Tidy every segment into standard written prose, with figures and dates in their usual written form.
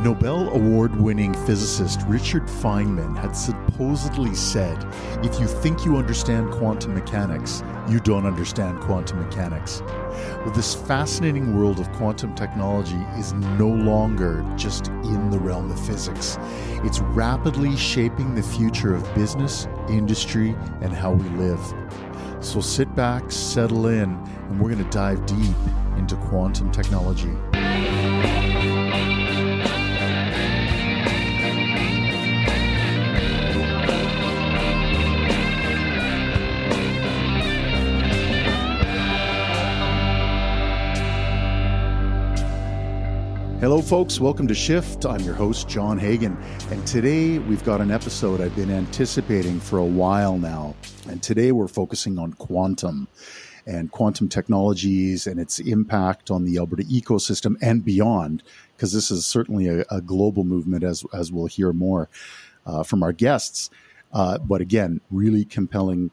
Nobel Award-winning physicist Richard Feynman had supposedly said, if you think you understand quantum mechanics, you don't understand quantum mechanics. Well, this fascinating world of quantum technology is no longer just in the realm of physics. It's rapidly shaping the future of business, industry, and how we live. So sit back, settle in, and we're going to dive deep into quantum technology. Hello, folks. Welcome to Shift. I'm your host, John Hagan. And today we've got an episode I've been anticipating for a while now. And today we're focusing on quantum and quantum technologies and its impact on the Alberta ecosystem and beyond, because this is certainly a global movement, as we'll hear more from our guests. But again, really compelling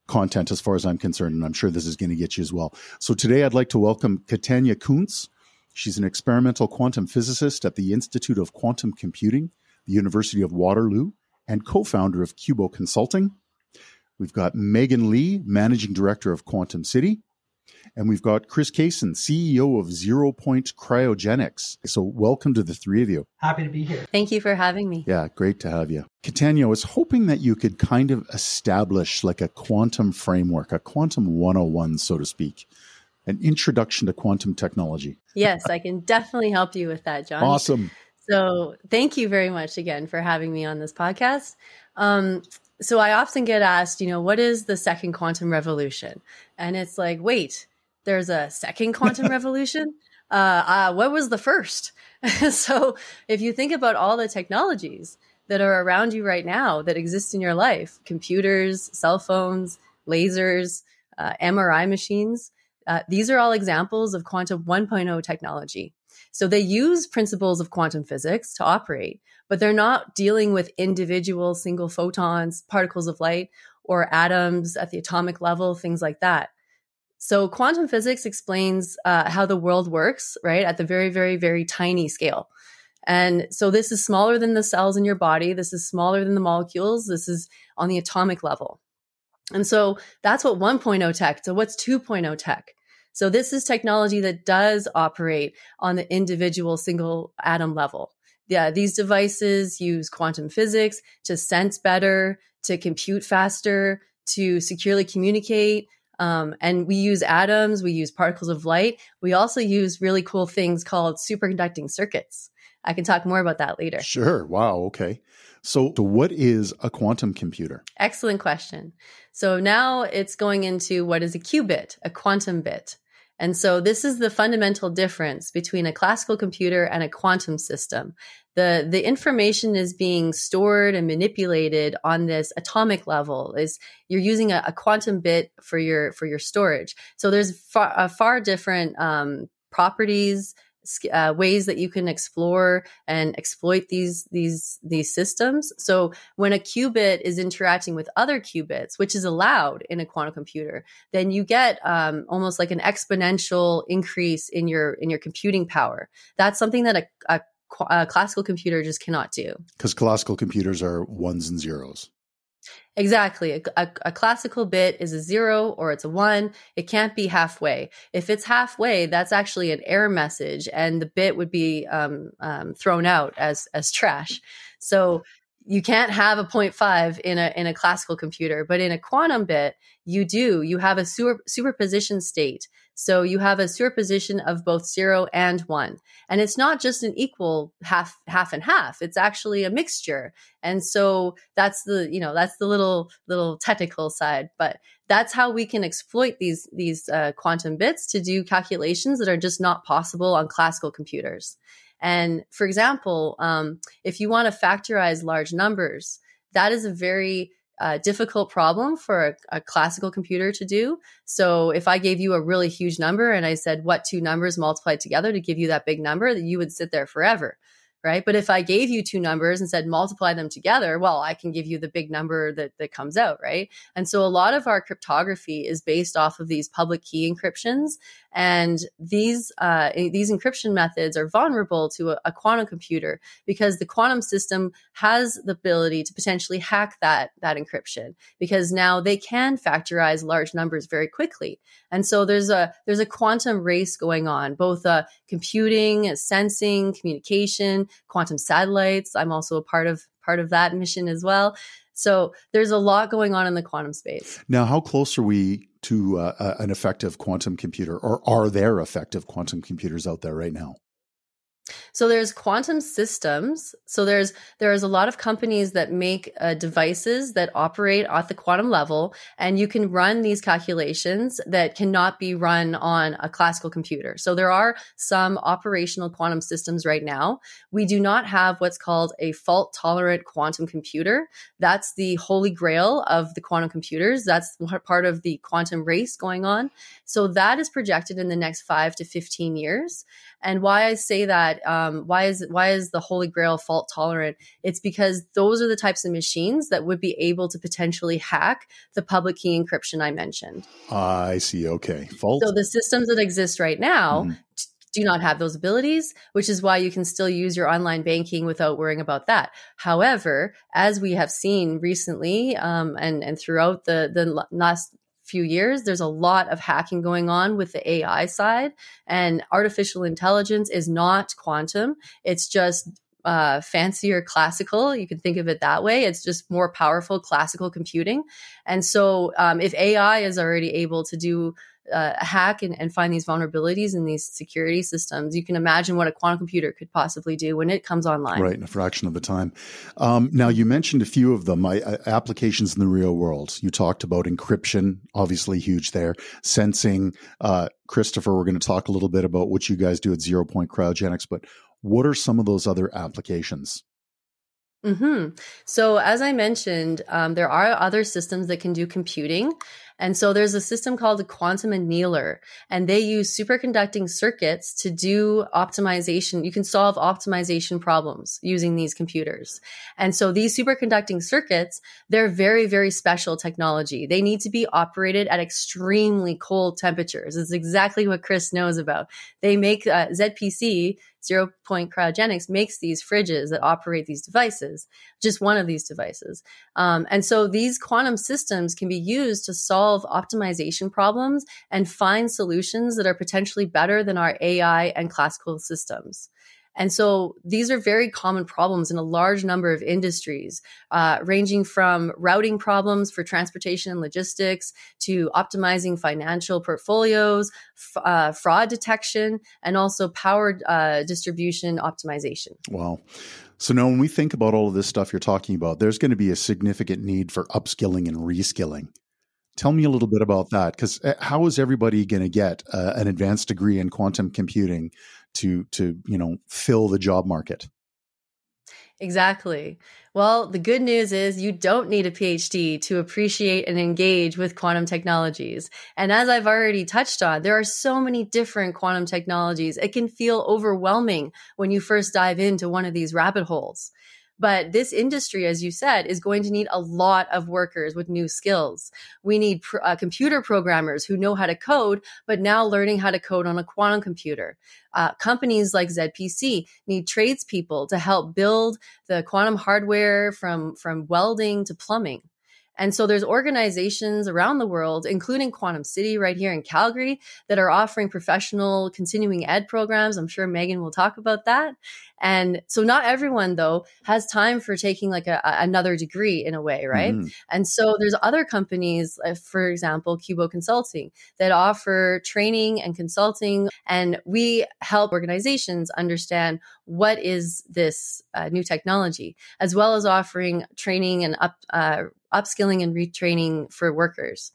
content as far as I'm concerned, and I'm sure this is going to get you as well. So today I'd like to welcome Katanya Kuntz. She's an experimental quantum physicist at the Institute of Quantum Computing, the University of Waterloo, and co-founder of Cubo Consulting. We've got Megan Lee, Managing Director of Quantum City. And we've got Chris Cassin, CEO of 0 Point Cryogenics. So welcome to the three of you. Happy to be here. Thank you for having me. Yeah, great to have you. Katanya, I was hoping that you could kind of establish like a quantum framework, a quantum 101, so to speak. An introduction to quantum technology. Yes, I can definitely help you with that, John. Awesome. So thank you very much again for having me on this podcast. So I often get asked, what is the second quantum revolution? And it's like, wait, there's a second quantum revolution? What was the first? So if you think about all the technologies that are around you right now that exist in your life, computers, cell phones, lasers, MRI machines, these are all examples of quantum 1.0 technology. So they use principles of quantum physics to operate, but they're not dealing with individual single photons, particles of light, or atoms at the atomic level, things like that. So quantum physics explains how the world works, right, at the very, very, very tiny scale. And so this is smaller than the cells in your body. This is smaller than the molecules. This is on the atomic level. And so that's what 1.0 tech. So what's 2.0 tech? So this is technology that does operate on the individual single atom level. Yeah, these devices use quantum physics to sense better, to compute faster, to securely communicate. And we use atoms, we use particles of light. We also use really cool things called superconducting circuits. I can talk more about that later. Sure. Wow. Okay. So what is a quantum computer? Excellent question. So now it's going into what is a qubit, a quantum bit. And so this is the fundamental difference between a classical computer and a quantum system. The information is being stored and manipulated on this atomic level. You're using a quantum bit for your storage. So there's far different properties, ways that you can explore and exploit these systems. So when a qubit is interacting with other qubits, which is allowed in a quantum computer, then you get almost like an exponential increase in your computing power. That's something that a classical computer just cannot do. Because classical computers are ones and zeros. Exactly. A classical bit is a 0 or it's a 1. It can't be halfway. If it's halfway, that's actually an error message, and the bit would be thrown out as trash. So you can't have a 0.5 in a classical computer, but in a quantum bit, you do. You have a superposition state. So you have a superposition of both 0 and 1. And it's not just an equal half and half. It's actually a mixture. And so that's the little technical side, but that's how we can exploit these quantum bits to do calculations that are just not possible on classical computers. And for example, if you want to factorize large numbers, that is a very difficult problem for a classical computer to do. So if I gave you a really huge number and I said, what two numbers multiplied together to give you that big number, that you would sit there forever, right? But if I gave you two numbers and said multiply them together, well, I can give you the big number that comes out, right? And so a lot of our cryptography is based off of these public key encryptions, and these encryption methods are vulnerable to a quantum computer because the quantum system has the ability to potentially hack that encryption, because now they can factorize large numbers very quickly. And so there's a quantum race going on, both computing, sensing, communication, quantum satellites. I'm also a part of that mission as well. So there's a lot going on in the quantum space. Now, how close are we to an effective quantum computer, or are there effective quantum computers out there right now? So there's quantum systems. So there's a lot of companies that make devices that operate at the quantum level, and you can run these calculations that cannot be run on a classical computer. So there are some operational quantum systems right now. We do not have what's called a fault-tolerant quantum computer. That's the holy grail of the quantum computers. That's part of the quantum race going on. So that is projected in the next 5 to 15 years. And why I say that, why is the Holy Grail fault tolerant? It's because those are the types of machines that would be able to potentially hack the public key encryption I mentioned. I see. Okay. So the systems that exist right now do not have those abilities, which is why you can still use your online banking without worrying about that. However, as we have seen recently, and throughout the last few years, there's a lot of hacking going on with the AI side, and artificial intelligence is not quantum. It's just fancier classical. You can think of it that way. It's just more powerful classical computing. And so if AI is already able to do hack and find these vulnerabilities in these security systems, you can imagine what a quantum computer could possibly do when it comes online. Right, in a fraction of the time. Now, you mentioned a few of them, applications in the real world. You talked about encryption, obviously huge there. Sensing. Christopher, we're going to talk a little bit about what you guys do at 0 Point Cryogenics, but what are some of those other applications? So as I mentioned, there are other systems that can do computing. And so there's a system called the quantum annealer, and they use superconducting circuits to do optimization. You can solve optimization problems using these computers. And so these superconducting circuits, they're very, very special technology. They need to be operated at extremely cold temperatures. It's exactly what Chris knows about. They make ZPC, 0 Point Cryogenics, makes these fridges that operate these devices, just one of these devices. And so these quantum systems can be used to solve optimization problems and find solutions that are potentially better than our AI and classical systems. And so these are very common problems in a large number of industries, ranging from routing problems for transportation and logistics to optimizing financial portfolios, fraud detection, and also power distribution optimization. Wow. So now when we think about all of this stuff you're talking about, there's going to be a significant need for upskilling and reskilling. Tell me a little bit about that, because how is everybody going to get an advanced degree in quantum computing to fill the job market? Exactly. Well, the good news is you don't need a PhD to appreciate and engage with quantum technologies. And as I've already touched on, there are so many different quantum technologies. It can feel overwhelming when you first dive into one of these rabbit holes. But this industry, as you said, is going to need a lot of workers with new skills. We need computer programmers who know how to code, but now learning how to code on a quantum computer. Companies like ZPC need tradespeople to help build the quantum hardware from welding to plumbing. And so there's organizations around the world, including Quantum City right here in Calgary, that are offering professional continuing ed programs. I'm sure Megan will talk about that. And so not everyone, though, has time for taking like another degree in a way, right? Mm-hmm. And so there's other companies, for example, Cubo Consulting, that offer training and consulting. And we help organizations understand what is this new technology, as well as offering training and upskilling and retraining for workers.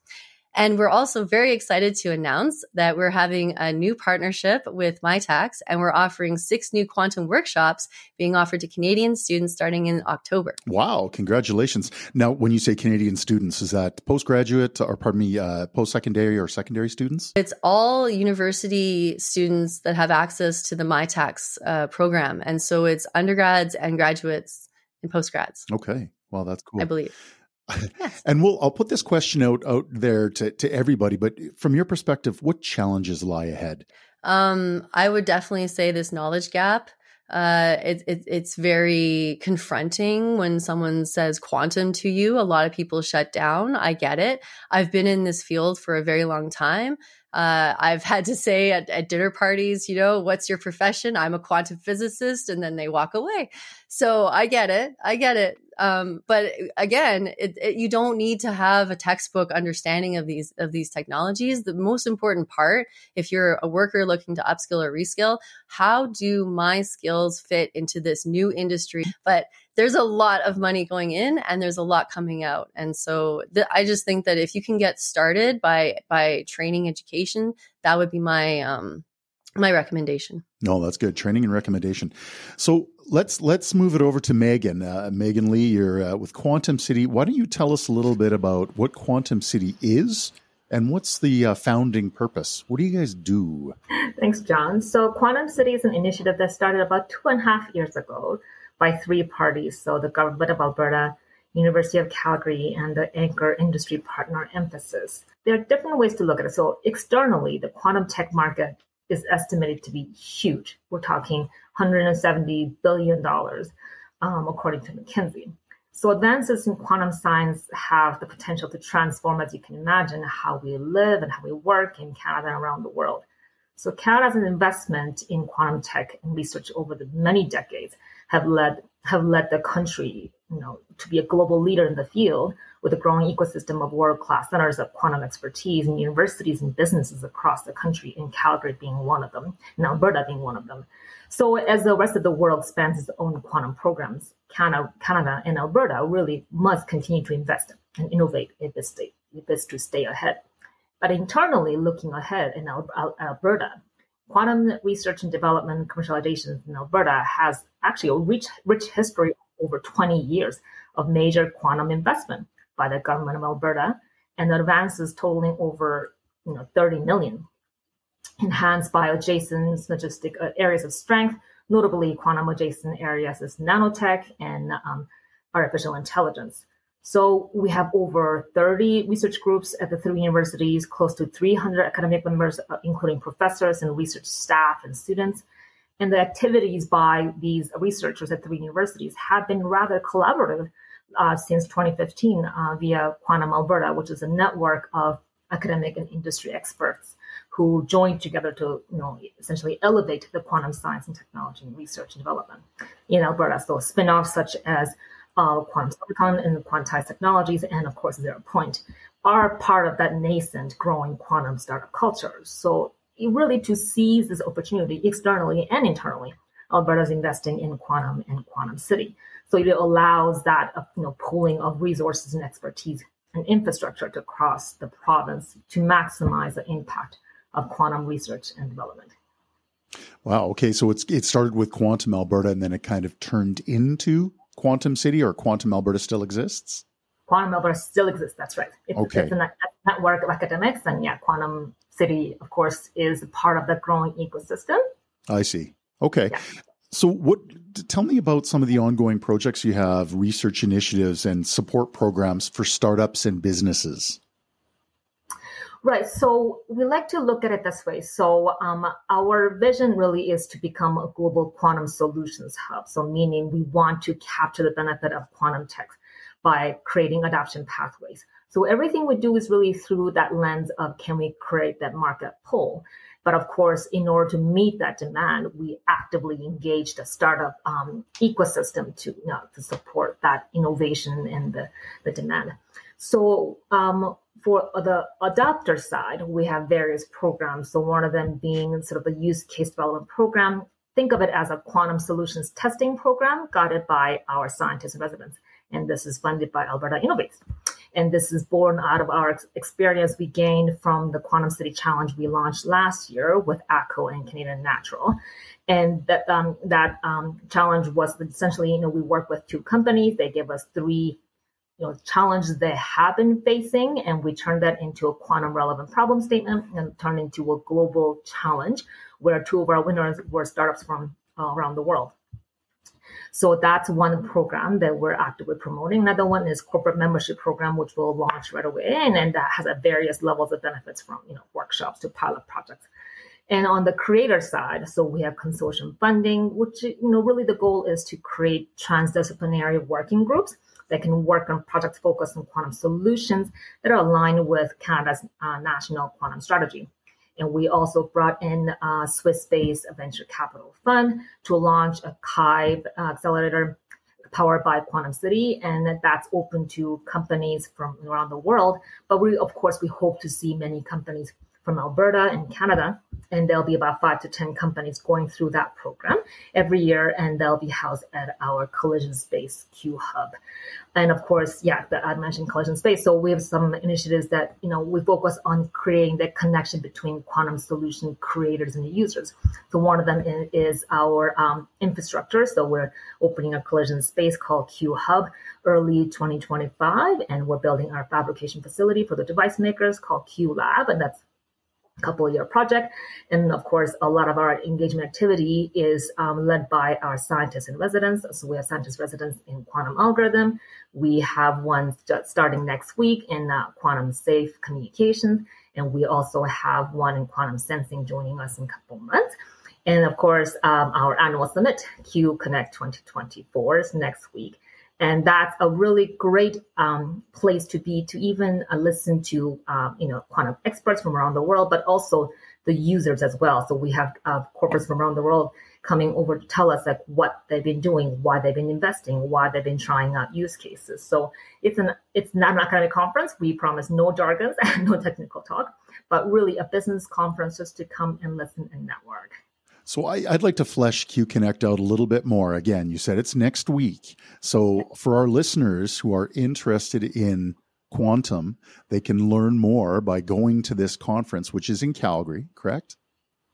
And we're also very excited to announce that we're having a new partnership with MyTax, and we're offering 6 new quantum workshops being offered to Canadian students starting in October. Wow, congratulations. Now, when you say Canadian students, is that postgraduate or post-secondary or secondary students? It's all university students that have access to the MyTax program. And so it's undergrads and graduates and postgrads. Okay. Well, that's cool. I believe. Yes. And I'll put this question out there to everybody, but from your perspective, what challenges lie ahead? I would definitely say this knowledge gap. It's very confronting when someone says quantum to you. A lot of people shut down. I get it. I've been in this field for a very long time. I've had to say at dinner parties, what's your profession? I'm a quantum physicist, and then they walk away. So I get it. But again, you don't need to have a textbook understanding of these technologies. The most important part, if you're a worker looking to upskill or reskill, how do my skills fit into this new industry? But there's a lot of money going in and there's a lot coming out. And so I just think that if you can get started by training education, that would be my my recommendation. No, that's good. Training and recommendation. So let's move it over to Megan. Megan Lee, you're with Quantum City. Why don't you tell us a little bit about what Quantum City is and what's the founding purpose? What do you guys do? Thanks, John. So Quantum City is an initiative that started about 2.5 years ago by 3 parties. So the Government of Alberta, University of Calgary, and the anchor industry partner Emphasis. There are different ways to look at it. So externally, the quantum tech market is estimated to be huge. We're talking $170 billion, according to McKinsey. So advances in quantum science have the potential to transform, as you can imagine, how we live and how we work in Canada and around the world. So Canada's investment in quantum tech and research over the many decades have led the country, to be a global leader in the field, with a growing ecosystem of world-class centers of quantum expertise in universities and businesses across the country, in Calgary being one of them, and Alberta being one of them. So as the rest of the world expands its own quantum programs, Canada and Alberta really must continue to invest and innovate if it's to stay ahead. But internally, looking ahead in Alberta, quantum research and development commercialization in Alberta has actually a rich history of over 20 years of major quantum investment by the Government of Alberta, and advances totaling over 30 million, enhanced by adjacent synergistic areas of strength, notably quantum adjacent areas as nanotech and artificial intelligence. So we have over 30 research groups at the 3 universities, close to 300 academic members, including professors and research staff and students. And the activities by these researchers at 3 universities have been rather collaborative since 2015 via Quantum Alberta, which is a network of academic and industry experts who joined together to essentially elevate the quantum science and technology and research and development in Alberta. So spin-offs such as quantum silicon and quantized technologies, and of course Zero Point, are part of that nascent growing quantum startup culture. So really to seize this opportunity externally and internally, Alberta is investing in quantum and Quantum City. So it allows that pooling of resources and expertise and infrastructure to cross the province to maximize the impact of quantum research and development. Wow. Okay. So it started with Quantum Alberta and then it kind of turned into Quantum City, or Quantum Alberta still exists? Quantum Alberta still exists. That's right. It's a network of academics. And Quantum City, of course, is part of the growing ecosystem. I see. Okay. Yeah. So tell me about some of the ongoing projects you have, research initiatives and support programs for startups and businesses. Right. So we like to look at it this way. So our vision really is to become a global quantum solutions hub. So meaning we want to capture the benefit of quantum tech by creating adoption pathways. So everything we do is really through that lens of, can we create that market pull? But of course, in order to meet that demand, we actively engage the startup ecosystem to support that innovation and the demand. So for the adopter side, we have various programs. So one of them being sort of a use case development program. Think of it as a quantum solutions testing program guided by our scientists and residents. And this is funded by Alberta Innovates. And this is born out of our experience we gained from the Quantum City Challenge we launched last year with ACO and Canadian Natural. And that challenge was essentially, we worked with two companies. They gave us three challenges they have been facing, and we turned that into a quantum relevant problem statement and turned into a global challenge where two of our winners were startups from around the world. So that's one program that we're actively promoting. Another one is corporate membership program, which will launch right away, and that has various levels of benefits from workshops to pilot projects. And on the creator side, so we have consortium funding, which really the goal is to create transdisciplinary working groups that can work on projects focused on quantum solutions that are aligned with Canada's national quantum strategy. And we also brought in a Swiss-based venture capital fund to launch a Kive accelerator powered by Quantum City, and that's open to companies from around the world. But we hope to see many companies from Alberta and Canada, and there'll be about 5 to 10 companies going through that program every year, and they'll be housed at our collision space Q Hub. And of course, I mentioned collision space. So we have some initiatives that, we focus on creating the connection between quantum solution creators and users. So one of them is our infrastructure. So we're opening a collision space called Q Hub early 2025, and we're building our fabrication facility for the device makers called Q Lab, and that's couple-year project. And of course, a lot of our engagement activity is led by our scientists in residence. So we have scientists residents in quantum algorithm. We have one starting next week in quantum safe communications. And we also have one in quantum sensing joining us in a couple months. And of course, our annual summit, Q Connect 2024, is next week. And that's a really great place to be, to even listen to, quantum experts from around the world, but also the users as well. So we have corporates from around the world coming over to tell us what they've been doing, why they've been investing, why they've been trying out use cases. So it's not an academic conference. We promise no jargons and no technical talk, but really a business conference just to come and listen and network. So I'd like to flesh Q Connect out a little bit more. Again, you said it's next week. So for our listeners who are interested in quantum, they can learn more by going to this conference, which is in Calgary, correct?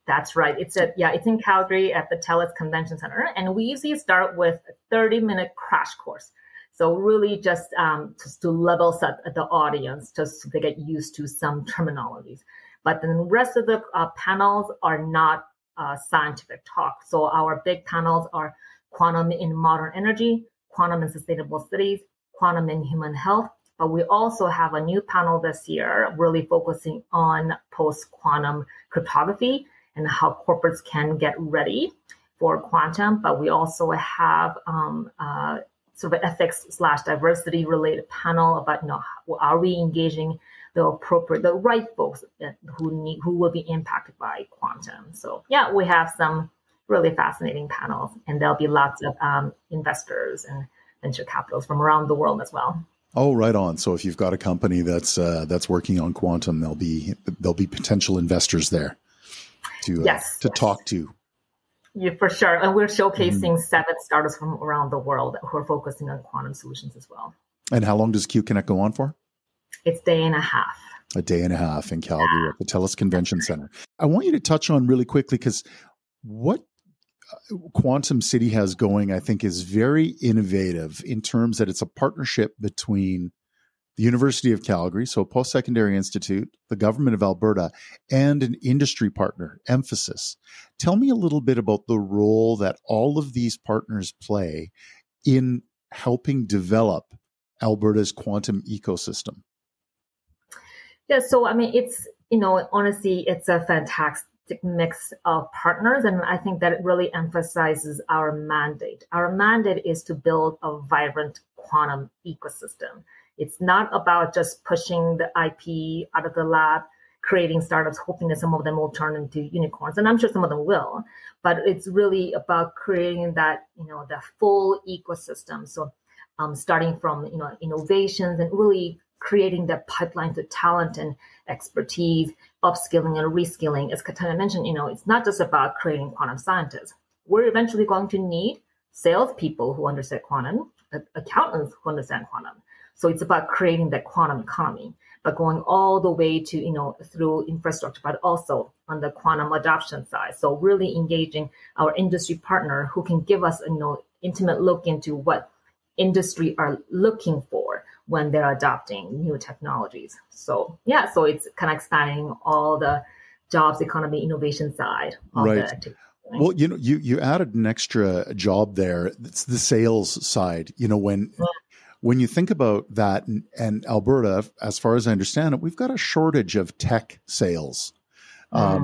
That's right. It's in Calgary at the TELUS Convention Center. And we usually start with a 30-minute crash course. So really just to level set the audience, just so they get used to some terminologies. But then the rest of the panels are not scientific talk. So our big panels are quantum in modern energy, quantum in sustainable cities, quantum in human health. But we also have a new panel this year really focusing on post-quantum cryptography and how corporates can get ready for quantum. But we also have sort of ethics/diversity related panel about are we engaging the right folks who will be impacted by quantum. So we have some really fascinating panels, and there'll be lots of investors and venture capitals from around the world as well. Oh, right on. So if you've got a company that's working on quantum, there'll be potential investors there to talk to. Yeah, for sure. And we're showcasing 7 startups from around the world who are focusing on quantum solutions as well. And how long does Q Connect go on for? It's a day and a half. A day and a half in Calgary at the TELUS Convention Center. I want you to touch on really quickly, because what Quantum City has going, I think, is very innovative in terms that it's a partnership between the University of Calgary, so a post-secondary institute, the government of Alberta, and an industry partner, Emphasis. Tell me a little bit about the role that all of these partners play in helping develop Alberta's quantum ecosystem. Yeah, so it's, honestly, it's a fantastic mix of partners. And I think that it really emphasizes our mandate. Our mandate is to build a vibrant quantum ecosystem. It's not about just pushing the IP out of the lab, creating startups, hoping that some of them will turn into unicorns. And I'm sure some of them will, but it's really about creating that, the full ecosystem. So starting from, innovations and really creating the pipeline to talent and expertise, upskilling and reskilling. As Katanya mentioned, it's not just about creating quantum scientists. We're eventually going to need salespeople who understand quantum, accountants who understand quantum. So it's about creating that quantum economy, but going all the way to, through infrastructure, but also on the quantum adoption side. So really engaging our industry partner who can give us, intimate look into what industry are looking for when they're adopting new technologies. So it's kind of expanding all the jobs, economy, innovation side of the activity. Well, you added an extra job there. It's the sales side. When you think about that, and Alberta, as far as I understand it, we've got a shortage of tech sales.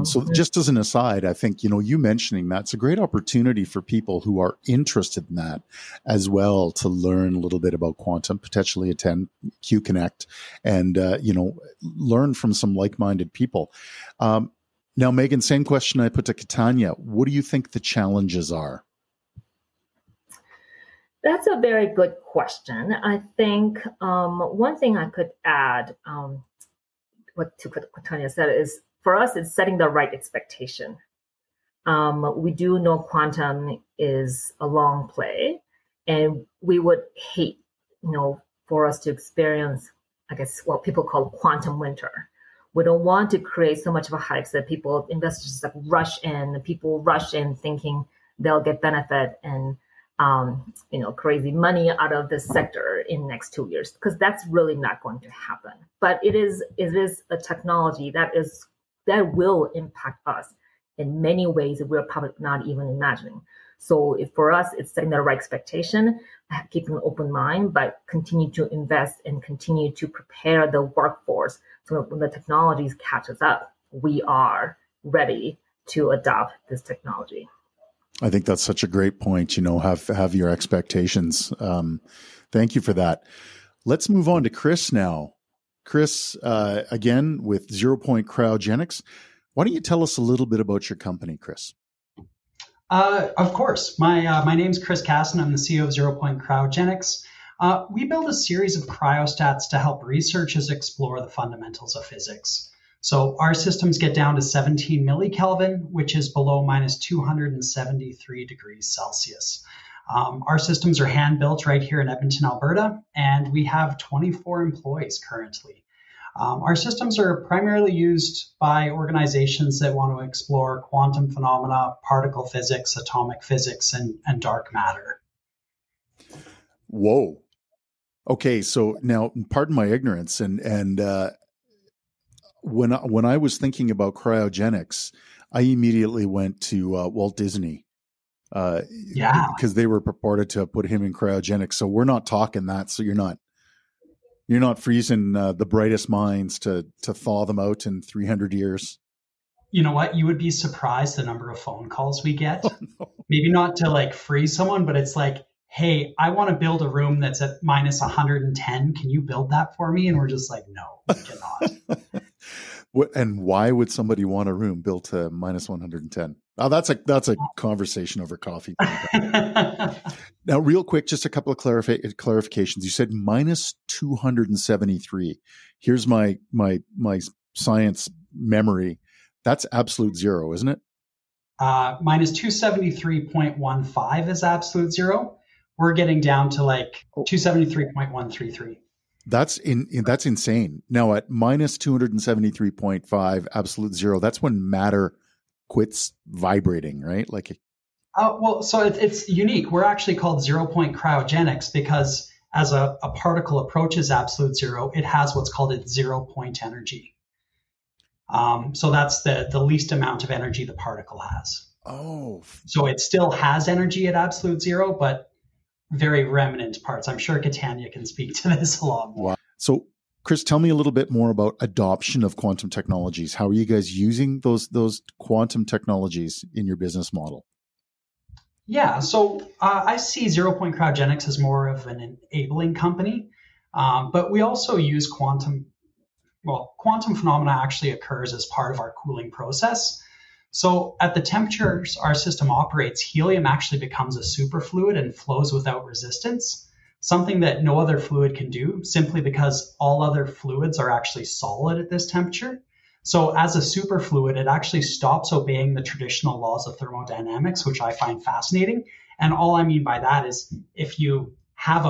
So just as an aside, I think, you mentioning that's a great opportunity for people who are interested in that as well to learn a little bit about quantum, potentially attend Q Connect and, learn from some like-minded people. Now, Megan, same question I put to Katanya. What do you think the challenges are? That's a very good question. I think one thing I could add, what Katanya said is, for us, it's setting the right expectation. We do know quantum is a long play, and we would hate, for us to experience, I guess, what people call quantum winter. We don't want to create so much of a hype that investors rush in thinking they'll get benefit and crazy money out of this sector in the next 2 years, because that's really not going to happen. But it is a technology that will impact us in many ways that we're probably not even imagining. So for us, it's setting the right expectation, keeping an open mind, but continue to invest and continue to prepare the workforce so that when the technologies catches up, we are ready to adopt this technology. I think that's such a great point, have your expectations. Thank you for that. Let's move on to Chris now. Chris, again, with 0 Point Cryogenics. Why don't you tell us a little bit about your company, Chris? Of course. My name's Chris Cassin. I'm the CEO of 0 Point Cryogenics. We build a series of cryostats to help researchers explore the fundamentals of physics. So our systems get down to 17 millikelvin, which is below minus 273 degrees Celsius. Our systems are hand-built right here in Edmonton, Alberta, and we have 24 employees currently. Our systems are primarily used by organizations that want to explore quantum phenomena, particle physics, atomic physics, and dark matter. Whoa. Okay, so now, pardon my ignorance, and when I was thinking about cryogenics, I immediately went to Walt Disney. Because they were purported to have put him in cryogenics. So we're not talking that. So you're not freezing the brightest minds to thaw them out in 300 years. You know what? You would be surprised the number of phone calls we get. Oh, no. Maybe not to freeze someone, but it's like, hey, I want to build a room that's at minus 110. Can you build that for me? And we're just like, no, we cannot. And why would somebody want a room built to minus 110? Oh, that's a conversation over coffee. Now, real quick, just a couple of clarifications. You said minus 273. Here's my science memory. That's absolute zero, isn't it? Minus 273.15 is absolute zero. We're getting down to 273.133. That's insane. Now at minus 273.5 absolute zero, that's when matter quits vibrating, right? So it's unique. We're actually called 0 Point Cryogenics because as a particle approaches absolute zero, it has what's called its 0 point energy. So that's the least amount of energy the particle has. Oh. So it still has energy at absolute zero, but very remnant parts. I'm sure Katanya can speak to this a lot more. Wow. So, Chris, tell me a little bit more about adoption of quantum technologies. How are you guys using those quantum technologies in your business model? Yeah, so I see 0 Point Cryogenics as more of an enabling company, but we also use quantum phenomena actually occurs as part of our cooling process. So at the temperatures our system operates, helium actually becomes a superfluid and flows without resistance, something that no other fluid can do simply because all other fluids are actually solid at this temperature. So as a superfluid, it actually stops obeying the traditional laws of thermodynamics, which I find fascinating. And all I mean by that is if you have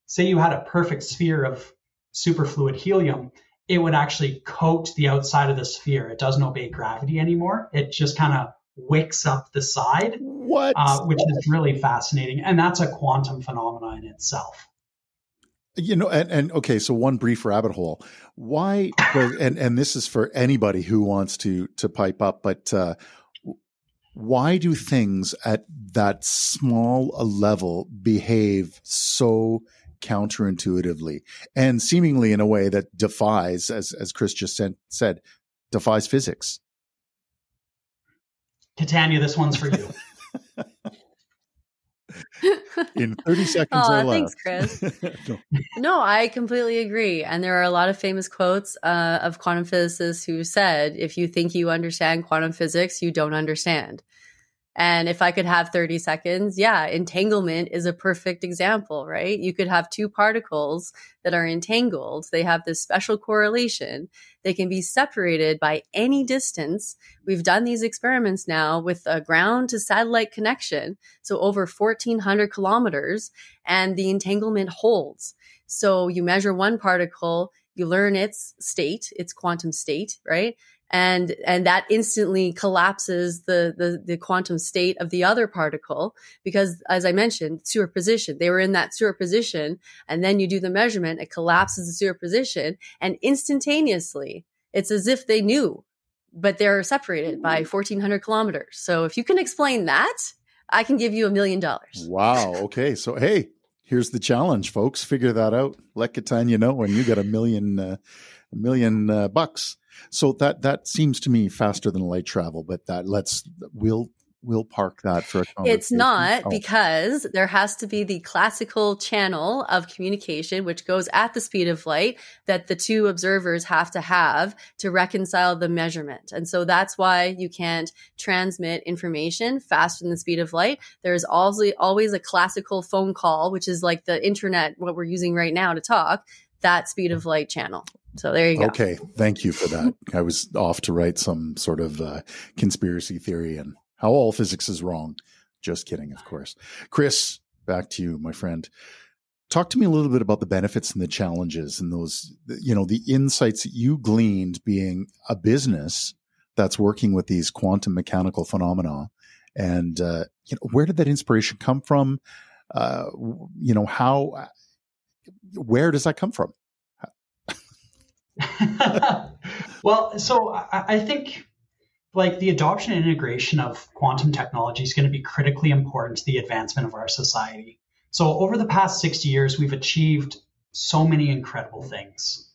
say you had a perfect sphere of superfluid helium, it would actually coat the outside of the sphere. It doesn't obey gravity anymore. It just kind of wicks up the side, which is really fascinating. And that's a quantum phenomenon in itself. And okay, so one brief rabbit hole. Why, and this is for anybody who wants to pipe up, but why do things at that small a level behave so counterintuitively and seemingly in a way that defies, as Chris just said, defies physics? Katanya, this one's for you. In 30 seconds or less. Thanks, Chris. No, I completely agree. And there are a lot of famous quotes of quantum physicists who said, if you think you understand quantum physics, you don't understand. And if I could have 30 seconds, entanglement is a perfect example, right? You could have two particles that are entangled. They have this special correlation. They can be separated by any distance. We've done these experiments now with a ground to satellite connection. So over 1,400 kilometers, and the entanglement holds. So you measure one particle, you learn its state, its quantum state, right? And that instantly collapses the quantum state of the other particle because, as I mentioned, superposition. They were in that superposition, and then you do the measurement, it collapses the superposition, and instantaneously, it's as if they knew, but they're separated by 1,400 kilometers. So if you can explain that, I can give you $1 million. Wow. Okay. So, hey, here's the challenge, folks. Figure that out. Let Katanya know when you get $1 million bucks. So that seems to me faster than light travel, but we'll park that for a conversation. It's not, because there has to be the classical channel of communication, which goes at the speed of light, that the two observers have to reconcile the measurement. And so that's why you can't transmit information faster than the speed of light. There's always a classical phone call, which is like the internet, what we're using right now to talk, that speed of light channel. So there you go. Okay. Thank you for that. I was off to write some sort of conspiracy theory and how all physics is wrong. Just kidding, of course. Chris, back to you, my friend. Talk to me a little bit about the benefits and the challenges and those, the insights that you gleaned being a business that's working with these quantum mechanical phenomena. And, where did that inspiration come from? Where does that come from? Well, so I think like the adoption and integration of quantum technology is going to be critically important to the advancement of our society. So over the past 60 years, we've achieved so many incredible things.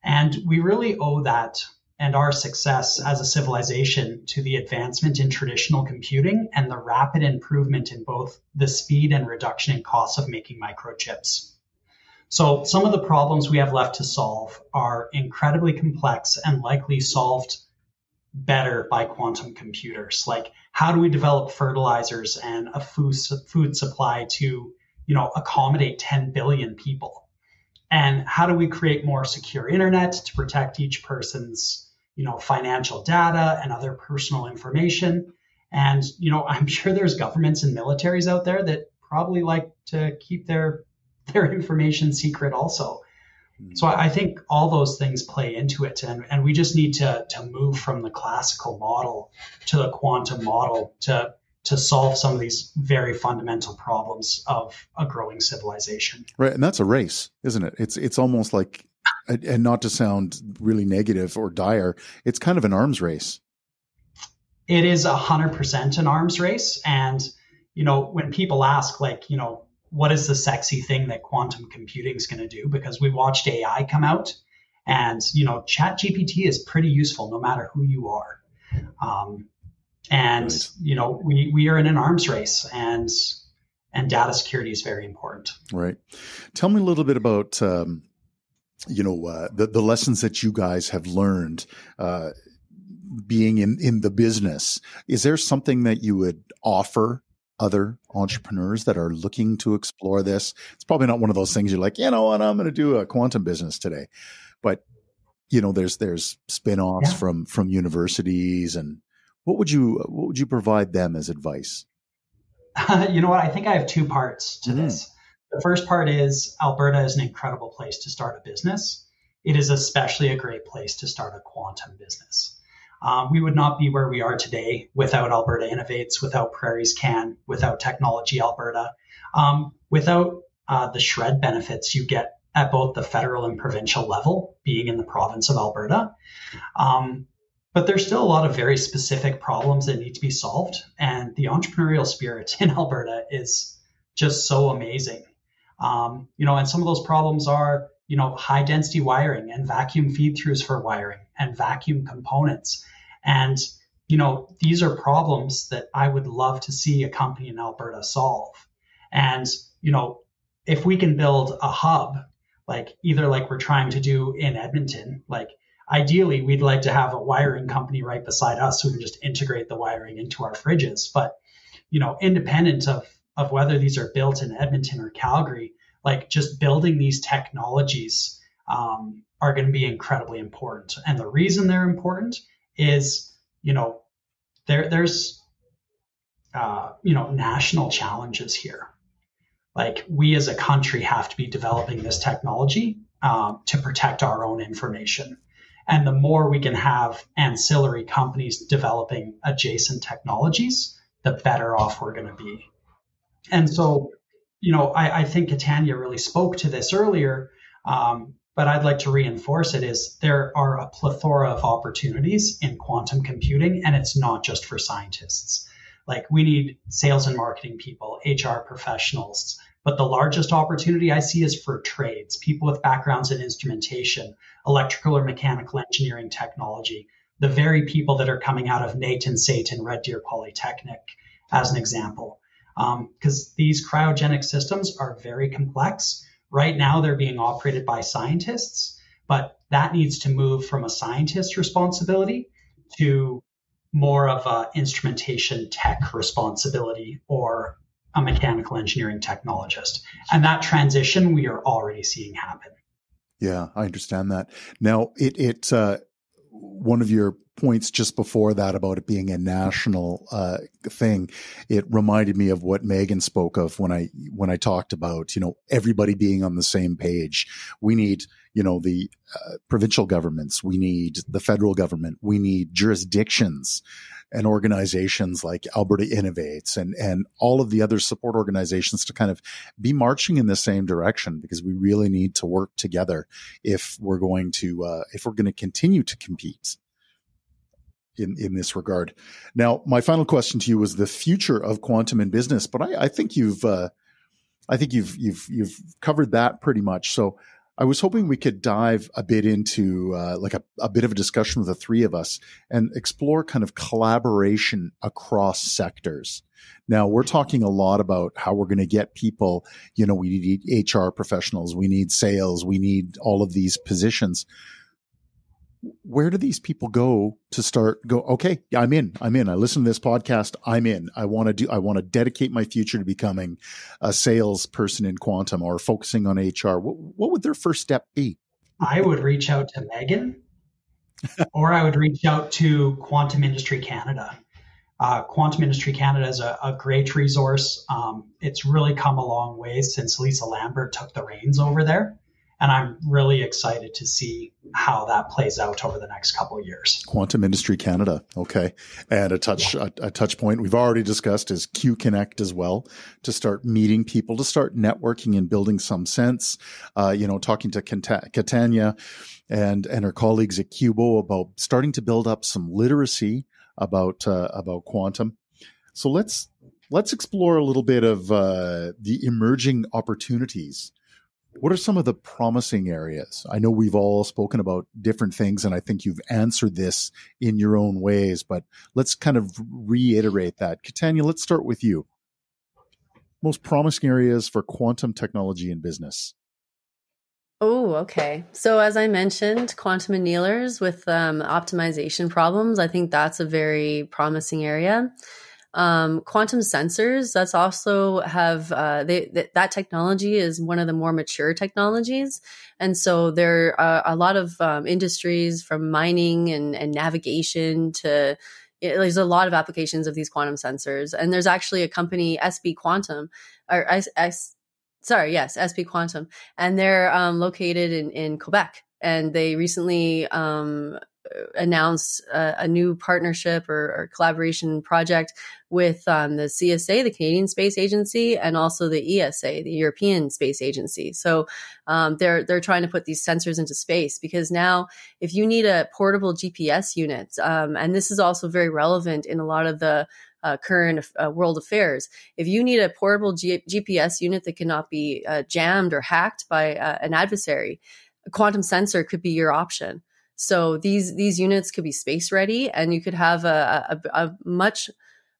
And we really owe that and our success as a civilization to the advancement in traditional computing and the rapid improvement in both the speed and reduction in costs of making microchips. So some of the problems we have left to solve are incredibly complex and likely solved better by quantum computers. Like, how do we develop fertilizers and a food supply to, accommodate 10 billion people? And how do we create more secure internet to protect each person's, financial data and other personal information? And, I'm sure there's governments and militaries out there that probably like to keep their information secret also. So I think all those things play into it. And we just need to move from the classical model to the quantum model to solve some of these very fundamental problems of a growing civilization. Right. And that's a race, isn't it? It's almost like, and not to sound really negative or dire, it's kind of an arms race. It is 100% an arms race. And, when people ask, what is the sexy thing that quantum computing is going to do? Because we watched AI come out, and ChatGPT is pretty useful no matter who you are. Right. We are in an arms race, and data security is very important. Right. Tell me a little bit about the lessons that you guys have learned being in the business. Is there something that you would offer other entrepreneurs that are looking to explore this? It's probably not one of those things you're like, I'm going to do a quantum business today. But, there's spin-offs from universities. And what would you provide them as advice? I think I have two parts to this. The first part is Alberta is an incredible place to start a business. It is especially a great place to start a quantum business. We would not be where we are today without Alberta Innovates, without Prairies Can, without Technology Alberta, without the shred benefits you get at both the federal and provincial level, being in the province of Alberta. But there's still a lot of very specific problems that need to be solved. And the entrepreneurial spirit in Alberta is just so amazing. And some of those problems are, high density wiring and vacuum feed throughs for wiring and vacuum components. And, these are problems that I would love to see a company in Alberta solve. And, if we can build a hub, like we're trying to do in Edmonton, ideally we'd like to have a wiring company right beside us so we can just integrate the wiring into our fridges. But, independent of whether these are built in Edmonton or Calgary, just building these technologies are going to be incredibly important. And the reason they're important is, there's national challenges here. We as a country have to be developing this technology to protect our own information. And the more we can have ancillary companies developing adjacent technologies, the better off we're going to be. And so, I think Katanya really spoke to this earlier, but I'd like to reinforce it is there are a plethora of opportunities in quantum computing, and it's not just for scientists. We need sales and marketing people, HR professionals, but the largest opportunity I see is for trades, people with backgrounds in instrumentation, electrical or mechanical engineering technology, the very people that are coming out of NAIT and SAIT and Red Deer Polytechnic, as an example. Because these cryogenic systems are very complex. Right now, they're being operated by scientists, but that needs to move from a scientist responsibility to more of a instrumentation tech responsibility or a mechanical engineering technologist. And that transition we are already seeing happen. Yeah, I understand that. Now, one of your points just before that about it being a national thing, it reminded me of what Megan spoke of when I talked about, everybody being on the same page. We need, the provincial governments, we need the federal government, we need jurisdictions and organizations like Alberta Innovates and all of the other support organizations to kind of be marching in the same direction, because we really need to work together if we're going to continue to compete in this regard. Now, my final question to you was the future of quantum in business, but I think you've covered that pretty much. So I was hoping we could dive a bit into a bit of a discussion with the three of us and explore kind of collaboration across sectors. Now, we're talking a lot about how we're going to get people, we need HR professionals, we need sales, we need all of these positions. Where do these people go to okay, I'm in. I listen to this podcast. I'm in. I want to dedicate my future to becoming a salesperson in quantum or focusing on HR. What would their first step be? I would reach out to Megan or I would reach out to Quantum Industry Canada. Quantum Industry Canada is a great resource. It's really come a long way since Lisa Lambert took the reins over there. And I'm really excited to see how that plays out over the next couple of years. Quantum Industry Canada. Okay. And a touch point we've already discussed is Q Connect as well, to start meeting people, to start networking and building some sense, talking to Katanya and her colleagues at Cubo about starting to build up some literacy about quantum. So let's explore a little bit of the emerging opportunities. What are some of the promising areas? I know we've all spoken about different things, and I think you've answered this in your own ways, but let's kind of reiterate that. Katanya, let's start with you. Most promising areas for quantum technology in business. Oh, okay. So as I mentioned, quantum annealers with optimization problems, I think that's a very promising area. Quantum sensors, that's also that technology is one of the more mature technologies. And so there are a lot of industries from mining and navigation to, there's a lot of applications of these quantum sensors. And there's actually a company, SB Quantum, or Yes, SP Quantum. And they're located in Quebec. And they recently announced a new partnership or collaboration project with the CSA, the Canadian Space Agency, and also the ESA, the European Space Agency. So they're trying to put these sensors into space, because now if you need a portable GPS unit, and this is also very relevant in a lot of the current world affairs. If you need a portable GPS unit that cannot be jammed or hacked by an adversary, a quantum sensor could be your option. So these units could be space ready, and you could have a much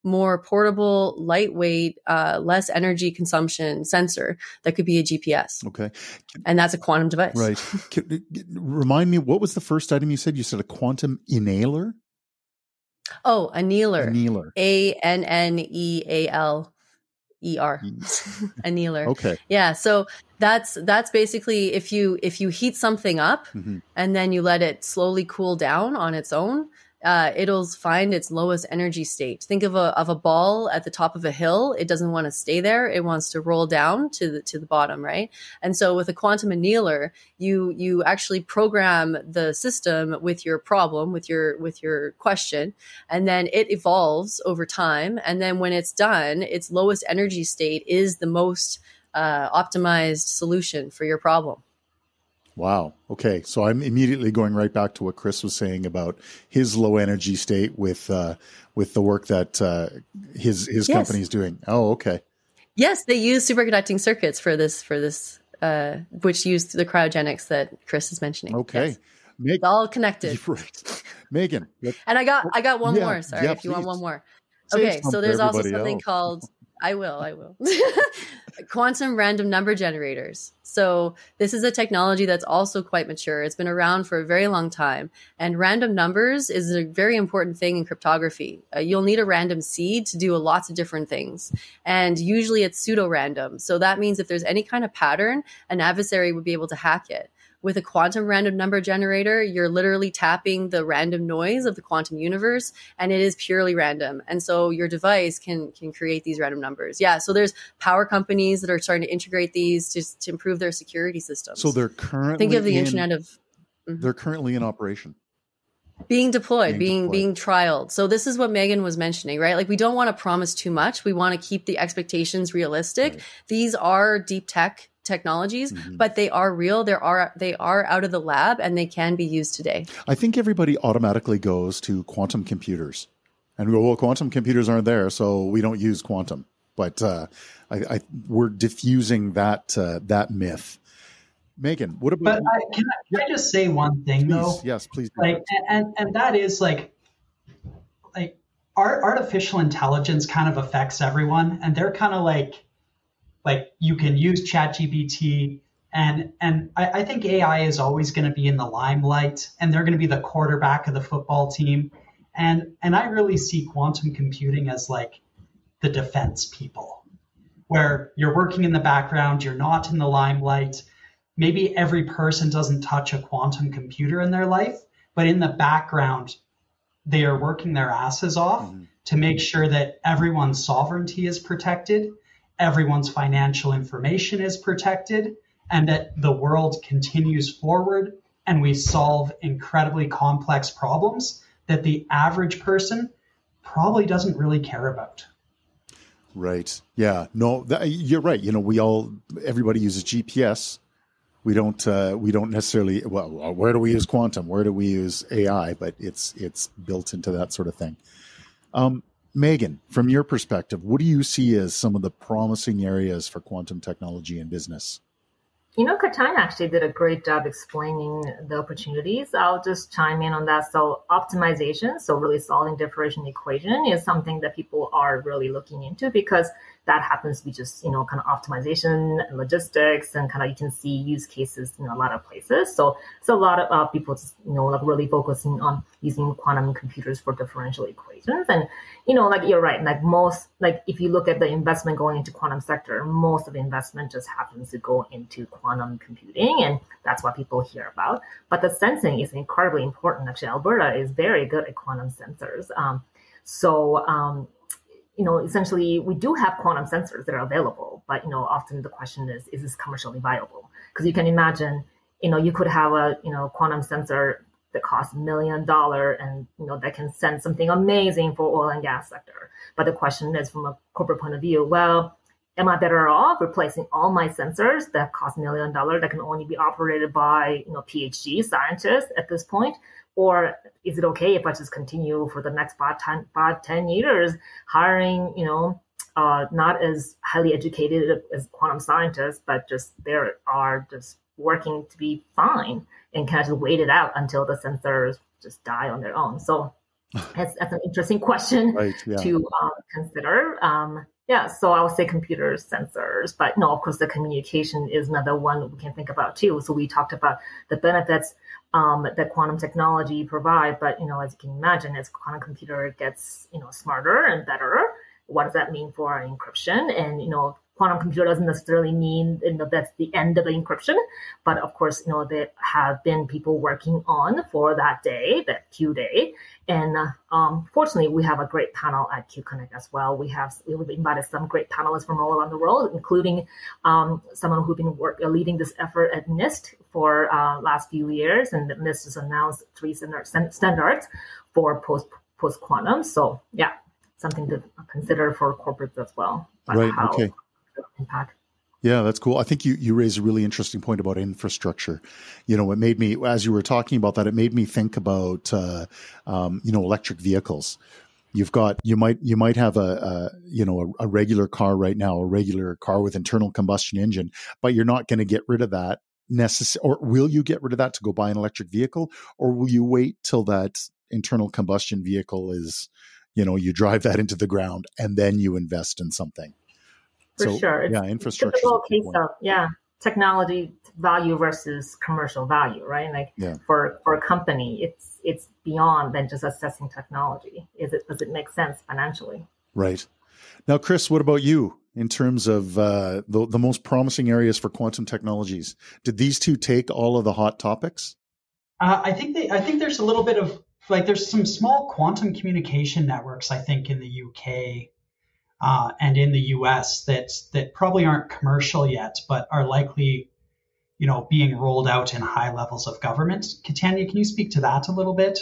more portable, lightweight, less energy consumption sensor that could be a GPS. Okay. And that's a quantum device. Right. Remind me, what was the first item you said? You said a quantum inhaler? Oh, annealer. Annealer. Annealer. Annealer. Okay. Yeah. So that's basically if you heat something up and then you let it slowly cool down on its own, it'll find its lowest energy state. Think of a ball at the top of a hill. It doesn't want to stay there. It wants to roll down to the bottom, right? And so with a quantum annealer, you actually program the system with your problem, with your question, and then it evolves over time. And then when it's done, its lowest energy state is the most optimized solution for your problem. Wow. Okay. So I'm immediately going right back to what Chris was saying about his low energy state with the work that his company is doing. Oh, okay. Yes, they use superconducting circuits for this, which used the cryogenics that Chris is mentioning. Okay. Yes. It's all connected. Right. Megan. And I got one more. Sorry, if you want one more. Okay. So there's also something called, I will. Quantum random number generators. So this is a technology that's also quite mature. It's been around for a very long time. And random numbers is a very important thing in cryptography. You'll need a random seed to do lots of different things. And usually it's pseudo-random. So that means if there's any kind of pattern, an adversary would be able to hack it. With a quantum random number generator, you're literally tapping the random noise of the quantum universe, and it is purely random. And so your device can create these random numbers. Yeah, so there's power companies that are starting to integrate these to improve their security systems. So they're currently think of the Internet of. They're currently in operation. Being deployed, being trialed. So this is what Megan was mentioning, right? Like we don't want to promise too much. We want to keep the expectations realistic. Right. These are deep tech technologies, but they are real. They are out of the lab, and they can be used today. I think everybody automatically goes to quantum computers and go, well, quantum computers aren't there, so we don't use quantum. But we're diffusing that myth. Megan, what about? But can I just say one thing though? Yes, please. And that is like artificial intelligence kind of affects everyone, and they're kind of like you can use ChatGPT, and I think AI is always going to be in the limelight, and they're going to be the quarterback of the football team, and I really see quantum computing as like the defense people, where you're working in the background, you're not in the limelight. Maybe every person doesn't touch a quantum computer in their life, but in the background, they are working their asses off to make sure that everyone's sovereignty is protected, everyone's financial information is protected, and that the world continues forward and we solve incredibly complex problems that the average person probably doesn't really care about. Right. Yeah. No, you're right. You know, everybody uses GPS. We don't necessarily, well, where do we use quantum? Where do we use AI? But it's built into that sort of thing. Megan, from your perspective, what do you see as some of the promising areas for quantum technology in business? You know, Katanya actually did a great job explaining the opportunities. I'll just chime in on that. So optimization, so really solving differential equation is something that people are really looking into, because that happens to be just, kind of optimization and logistics, and kind of you can see use cases in a lot of places. So a lot of people just, really focusing on using quantum computers for differential equations. And, you're right. If you look at the investment going into quantum sector, most of the investment just happens to go into quantum computing. And that's what people hear about. But the sensing is incredibly important. Actually, Alberta is very good at quantum sensors. Essentially, we do have quantum sensors that are available, but, often the question is this commercially viable? Because you can imagine, you could have a, quantum sensor that costs $1 million and, that can send something amazing for oil and gas sector. But the question is from a corporate point of view, well, am I better off replacing all my sensors that cost $1 million that can only be operated by, PhD scientists at this point? Or is it okay if I just continue for the next 10 years hiring, not as highly educated as quantum scientists, but just they are just working to be fine and kind of just wait it out until the sensors just die on their own? So that's an interesting question to consider. So I would say computers, sensors, but no, of course, the communication is another one we can think about too. So we talked about the benefits that quantum technology provide, but as you can imagine, as quantum computer gets smarter and better, what does that mean for encryption? And quantum computer doesn't necessarily mean that's the end of the encryption, but of course there have been people working on for that day, that Q day, and fortunately we have a great panel at QConnect as well. We've invited some great panelists from all around the world, including someone who's been leading this effort at NIST for last few years, and NIST has announced 3 standards for post quantum. So yeah, something to consider for corporates as well. Right. Okay. Impact. Yeah, that's cool. I think you raised a really interesting point about infrastructure. It made me, as you were talking about that, it made me think about, electric vehicles. You might have a regular car right now, a regular car with internal combustion engine, but you're not going to get rid of that or will you get rid of that to go buy an electric vehicle, or will you wait till that internal combustion vehicle is, you drive that into the ground and then you invest in something? For sure. It's infrastructure. Typical case of, technology value versus commercial value, right? For a company, it's beyond than just assessing technology. Does it make sense financially? Right. Now, Chris, what about you in terms of the most promising areas for quantum technologies? Did these two take all of the hot topics? I think there's a little bit of there's some small quantum communication networks, I think, in the UK. And in the US that probably aren't commercial yet, but are likely, being rolled out in high levels of government. Katanya, can you speak to that a little bit?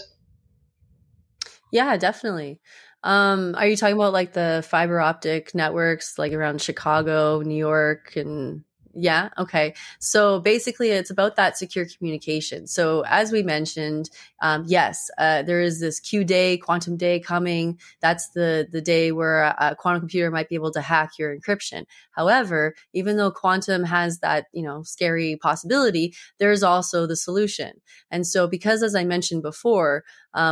Yeah, definitely. Are you talking about the fiber optic networks, around Chicago, New York, and yeah. Okay. So basically it's about that secure communication. So as we mentioned, yes, there is this Q day, quantum day coming. That's the day where a quantum computer might be able to hack your encryption. However, even though quantum has that, scary possibility, there's also the solution. And so because, as I mentioned before,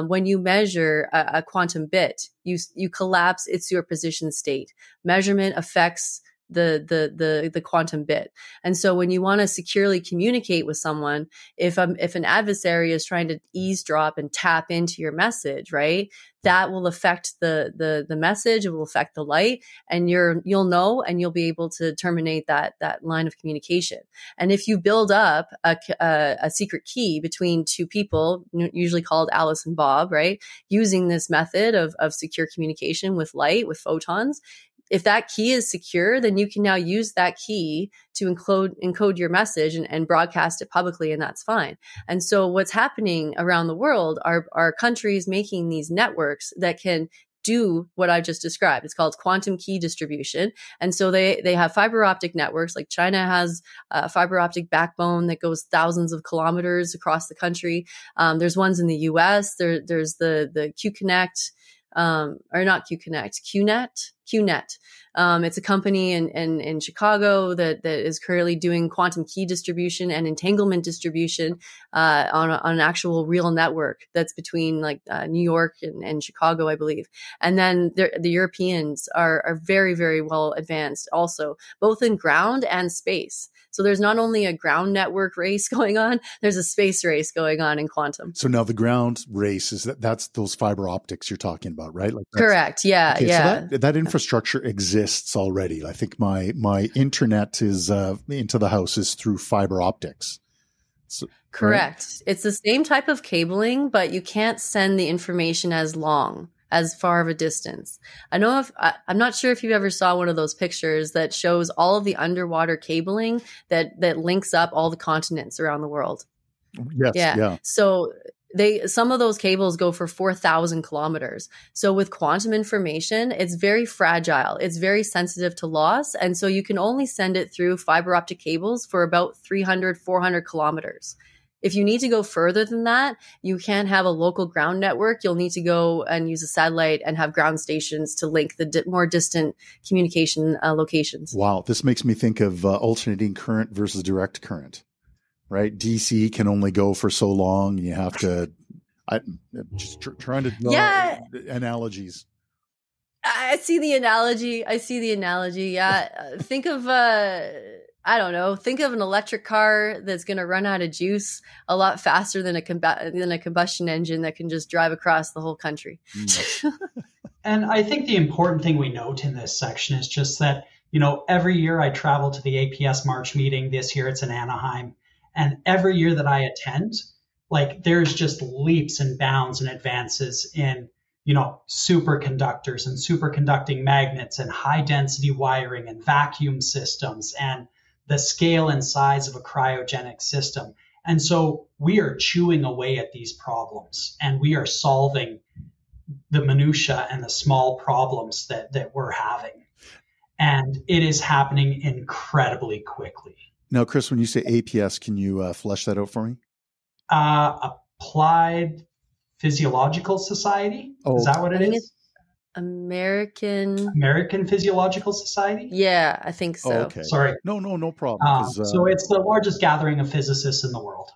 when you measure a quantum bit, you collapse its superposition state. Measurement affects the quantum bit. And so when you want to securely communicate with someone, if an adversary is trying to eavesdrop and tap into your message, right, that will affect the message. It will affect the light, and you'll know, and you'll be able to terminate that line of communication. And if you build up a secret key between two people, usually called Alice and Bob, right, using this method of secure communication with light, with photons, if that key is secure, then you can now use that key to encode your message and broadcast it publicly, and that's fine. And so what's happening around the world are countries making these networks that can do what I just described. It's called quantum key distribution. And so they have fiber optic networks. Like China has a fiber optic backbone that goes thousands of kilometers across the country. There's ones in the US. There's the QConnect, or not QConnect, QNet. It's a company in Chicago that is currently doing quantum key distribution and entanglement distribution on an actual real network that's between New York and Chicago, I believe. And then the Europeans are very, very well advanced also, both in ground and space. So there's not only a ground network race going on, there's a space race going on in quantum. So now the ground race that's those fiber optics you're talking about, right? Correct. Yeah. Okay, yeah. So that infrastructure exists already. I think my internet is into the house is through fiber optics. So, correct. Right? It's the same type of cabling, but you can't send the information as long as far of a distance. I'm not sure if you ever saw one of those pictures that shows all of the underwater cabling that links up all the continents around the world. Yes. Yeah. So some of those cables go for 4,000 kilometers. So with quantum information, it's very fragile. It's very sensitive to loss. And so you can only send it through fiber optic cables for about 300, 400 kilometers. If you need to go further than that, you can't have a local ground network. You'll need to go and use a satellite and have ground stations to link the more distant communication locations. Wow. This makes me think of alternating current versus direct current. Right, DC can only go for so long. You have to. I'm just trying to draw analogies. I see the analogy. Yeah, think of I don't know. Think of an electric car that's going to run out of juice a lot faster than a combustion engine that can just drive across the whole country. And I think the important thing we note in this section is just that every year I travel to the APS March meeting. This year it's in Anaheim. And every year that I attend, there's just leaps and bounds and advances in, superconductors and superconducting magnets and high density wiring and vacuum systems and the scale and size of a cryogenic system. And so we are chewing away at these problems and we are solving the minutia and the small problems that we're having. And it is happening incredibly quickly. Now, Chris, when you say APS, can you flesh that out for me? Applied Physiological Society. Oh, is that what it is? American Physiological Society? Yeah, I think so. Oh, okay. Sorry. No problem. So it's the largest gathering of physicists in the world.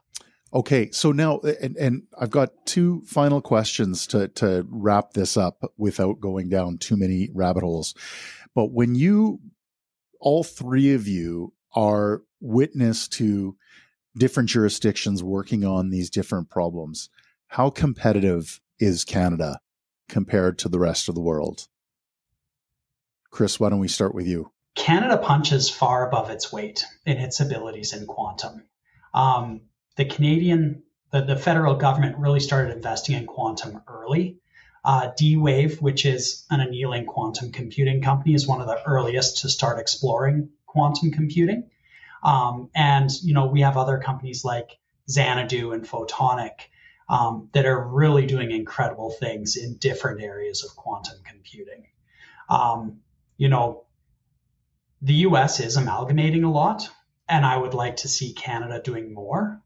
Okay, so now, and I've got two final questions to wrap this up without going down too many rabbit holes. But when all three of you are witness to different jurisdictions working on these different problems, how competitive is Canada compared to the rest of the world? Chris, why don't we start with you? Canada punches far above its weight in its abilities in quantum. The federal government really started investing in quantum early. D-Wave, which is an annealing quantum computing company, is one of the earliest to start exploring quantum computing. And we have other companies like Xanadu and Photonic that are really doing incredible things in different areas of quantum computing. The US is amalgamating a lot, and I would like to see Canada doing more.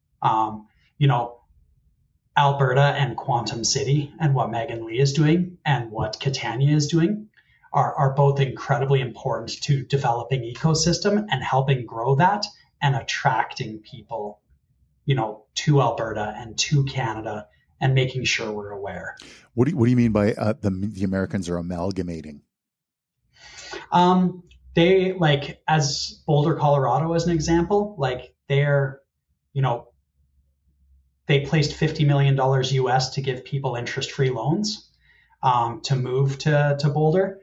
Alberta and Quantum City and what Megan Lee is doing and what Katanya is doing are both incredibly important to developing ecosystem and helping grow that and attracting people, to Alberta and to Canada and making sure we're aware. What do you mean by the Americans are amalgamating? They as Boulder, Colorado, as an example, they placed $50 million US to give people interest-free loans to move to Boulder.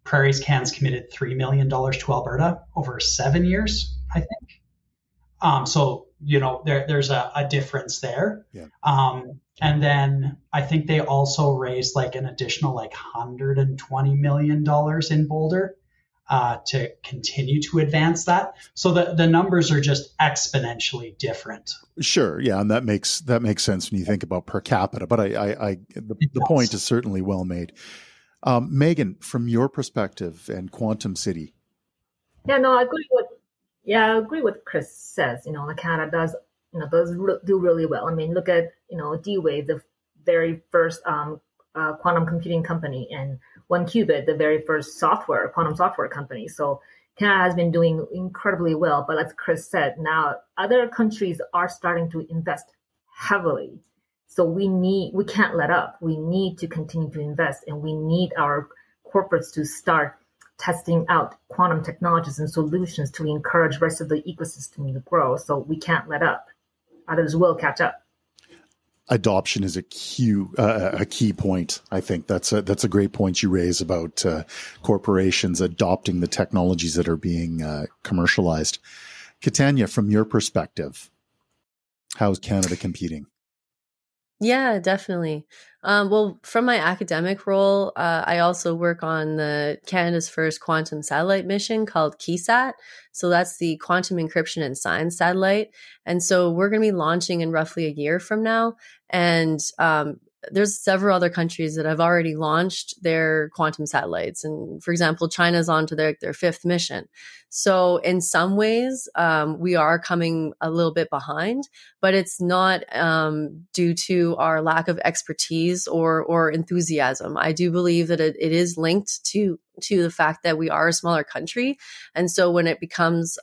Prairie Scans committed $3 million to Alberta over 7 years, I think. So, there's a difference there. Yeah. And then I think they also raised an additional $120 million in Boulder to continue to advance that. So the numbers are just exponentially different. Sure. Yeah. And that makes sense when you think about per capita, but the point is certainly well made. Megan, from your perspective and Quantum City. Yeah, no, I agree with what Chris says. Canada does do really well. I mean, look at, D-Wave, the very first quantum computing company, and One Qubit, the very first quantum software company. So Canada has been doing incredibly well. But as Chris said, now other countries are starting to invest heavily. So we can't let up. We need to continue to invest, and we need our corporates to start testing out quantum technologies and solutions to encourage the rest of the ecosystem to grow. So we can't let up. Others will catch up. Adoption is a key point. I think that's a great point you raise about corporations adopting the technologies that are being commercialized. Katanya, from your perspective, how's Canada competing? Yeah, definitely. Well, from my academic role, I also work on the Canada's first quantum satellite mission called KeySat. So that's the quantum encryption and science satellite. And so we're going to be launching in roughly a year from now. And there's several other countries that have already launched their quantum satellites. And for example, China's on to their fifth mission. So in some ways, we are coming a little bit behind, but it's not due to our lack of expertise or enthusiasm. I do believe that it is linked to the fact that we are a smaller country. And so when it becomes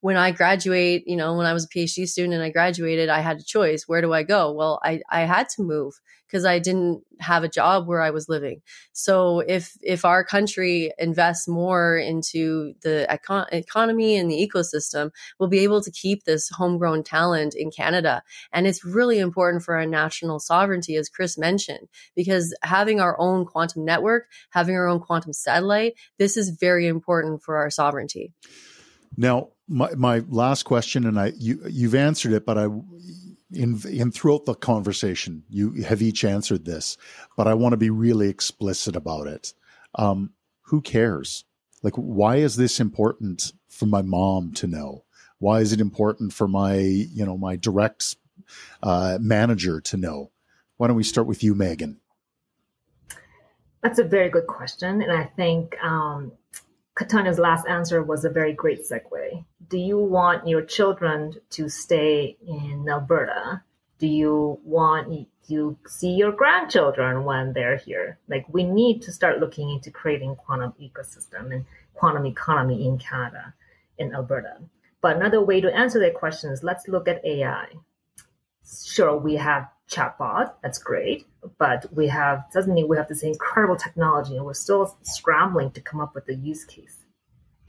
when I graduate, when I was a PhD student and I graduated, I had a choice. Where do I go? Well, I had to move because I didn't have a job where I was living. So if our country invests more into the economy and the ecosystem, we'll be able to keep this homegrown talent in Canada. And it's really important for our national sovereignty, as Chris mentioned, because having our own quantum network, having our own quantum satellite, this is very important for our sovereignty. Now, my last question, and you've answered it, but in throughout the conversation, you have each answered this, but I want to be really explicit about it. Who cares? Like, why is this important for my mom to know? Why is it important for my direct manager to know? Why don't we start with you, Megan? That's a very good question, and I think Katanya's last answer was a very great segue. Do you want your children to stay in Alberta? Do you want to see your grandchildren when they're here? Like, we need to start looking into creating quantum ecosystem and quantum economy in Canada, in Alberta. But another way to answer that question is, let's look at AI. Sure, we have chatbot, that's great, but suddenly we have this incredible technology and we're still scrambling to come up with a use case.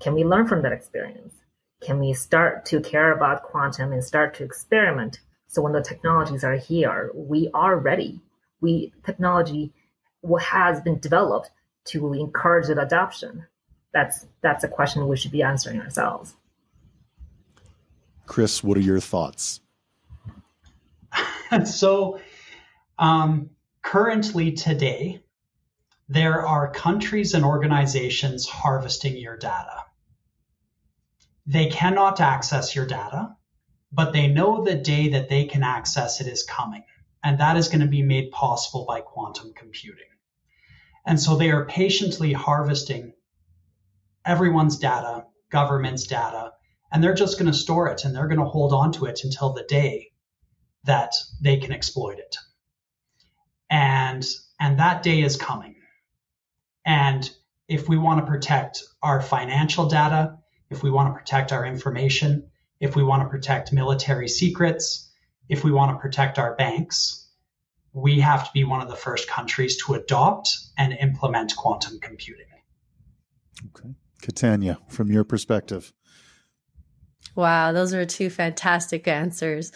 Can we learn from that experience? Can we start to care about quantum and start to experiment? So when the technologies are here, we are ready. Technology has been developed to encourage that adoption. That's a question we should be answering ourselves. Chris, what are your thoughts? So currently today, there are countries and organizations harvesting your data. They cannot access your data, but they know the day that they can access it is coming. And that is going to be made possible by quantum computing. And so they are patiently harvesting everyone's data, government's data, and they're just going to store it and they're going to hold on to it until the day that they can exploit it. And that day is coming. And if we want to protect our financial data, if we want to protect our information, if we want to protect military secrets, if we want to protect our banks, we have to be one of the first countries to adopt and implement quantum computing. Okay. Katanya, from your perspective. Wow, those are two fantastic answers.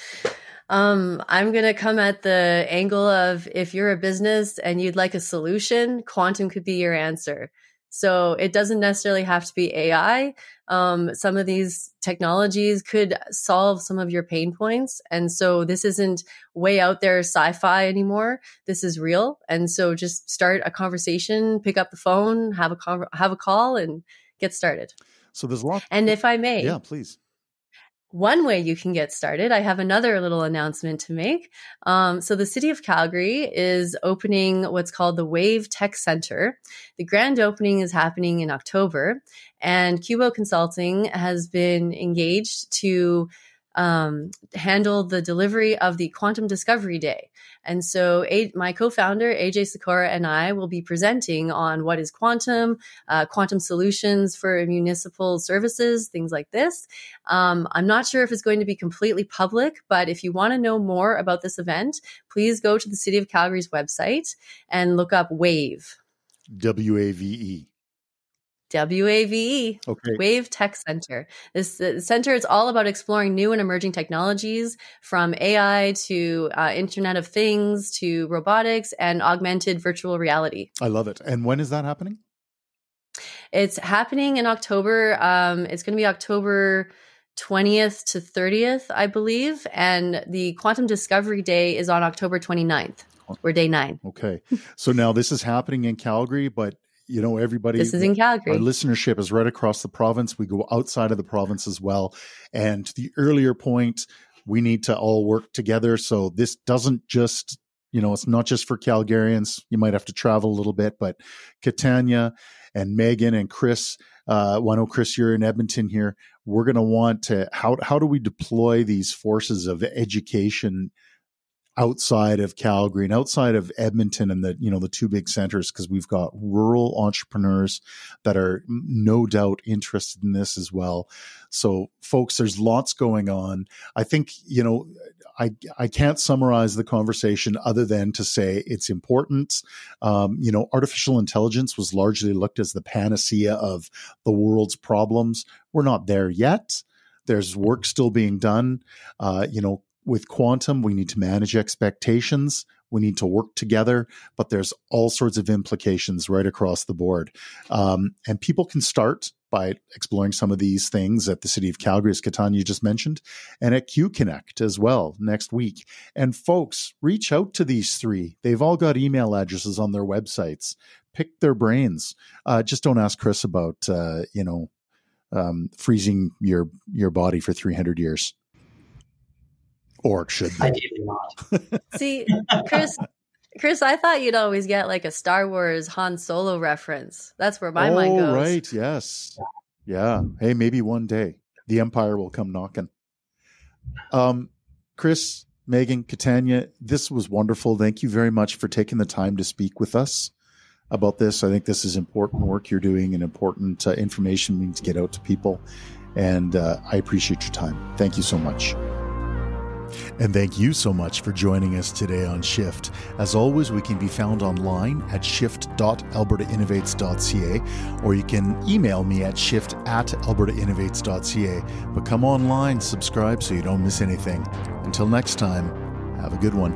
I'm going to come at the angle of, if you're a business and you'd like a solution, quantum could be your answer. So it doesn't necessarily have to be AI. Some of these technologies could solve some of your pain points. And so this isn't way out there sci-fi anymore. This is real. And so just start a conversation, pick up the phone, have a call and get started. So there's a lot. And if I may. Yeah, please. One way you can get started, I have another little announcement to make. So the City of Calgary is opening what's called the Wave Tech Center. The grand opening is happening in October, and Cubo Consulting has been engaged to handle the delivery of the Quantum Discovery Day. And so my co-founder, AJ Sikora, and I will be presenting on what is quantum, quantum solutions for municipal services, things like this. I'm not sure if it's going to be completely public, but if you want to know more about this event, please go to the City of Calgary's website and look up WAVE. WAVE. WAVE, okay. Wave Tech Center. This center is all about exploring new and emerging technologies, from AI to Internet of Things to robotics and augmented virtual reality. I love it. And when is that happening? It's happening in October. It's going to be October 20th to 30th, I believe. And the Quantum Discovery Day is on October 29th, or day 9. Okay. So now this is happening in Calgary, but everybody, this is in Calgary. Our listenership is right across the province. We go outside of the province as well. And to the earlier point, we need to all work together. So this doesn't just, it's not just for Calgarians. You might have to travel a little bit, but Katanya and Megan and Chris, I know Chris, you're in Edmonton here. We're going to want to, how do we deploy these forces of education outside of Calgary and outside of Edmonton and the two big centers, because we've got rural entrepreneurs that are no doubt interested in this as well. So folks, there's lots going on. I think, I can't summarize the conversation other than to say it's important. Artificial intelligence was largely looked as the panacea of the world's problems. We're not there yet. There's work still being done. With quantum, we need to manage expectations. We need to work together, but there's all sorts of implications right across the board. And people can start by exploring some of these things at the City of Calgary, as Katanya just mentioned, and at QConnect as well next week. And folks, reach out to these three. They've all got email addresses on their websites. Pick their brains. Just don't ask Chris about, freezing your body for 300 years. Or it should be. Ideally not. See, Chris, I thought you'd always get like a Star Wars Han Solo reference. That's where my mind goes. Oh, right. Yes. Yeah. Hey, maybe one day the Empire will come knocking. Chris, Megan, Katanya, this was wonderful. Thank you very much for taking the time to speak with us about this. I think this is important work you're doing and important information we need to get out to people. And I appreciate your time. Thank you so much. And thank you so much for joining us today on Shift. As always, we can be found online at shift.albertainnovates.ca, or you can email me at shift@albertainnovates.ca. But come online, subscribe so you don't miss anything. Until next time, have a good one.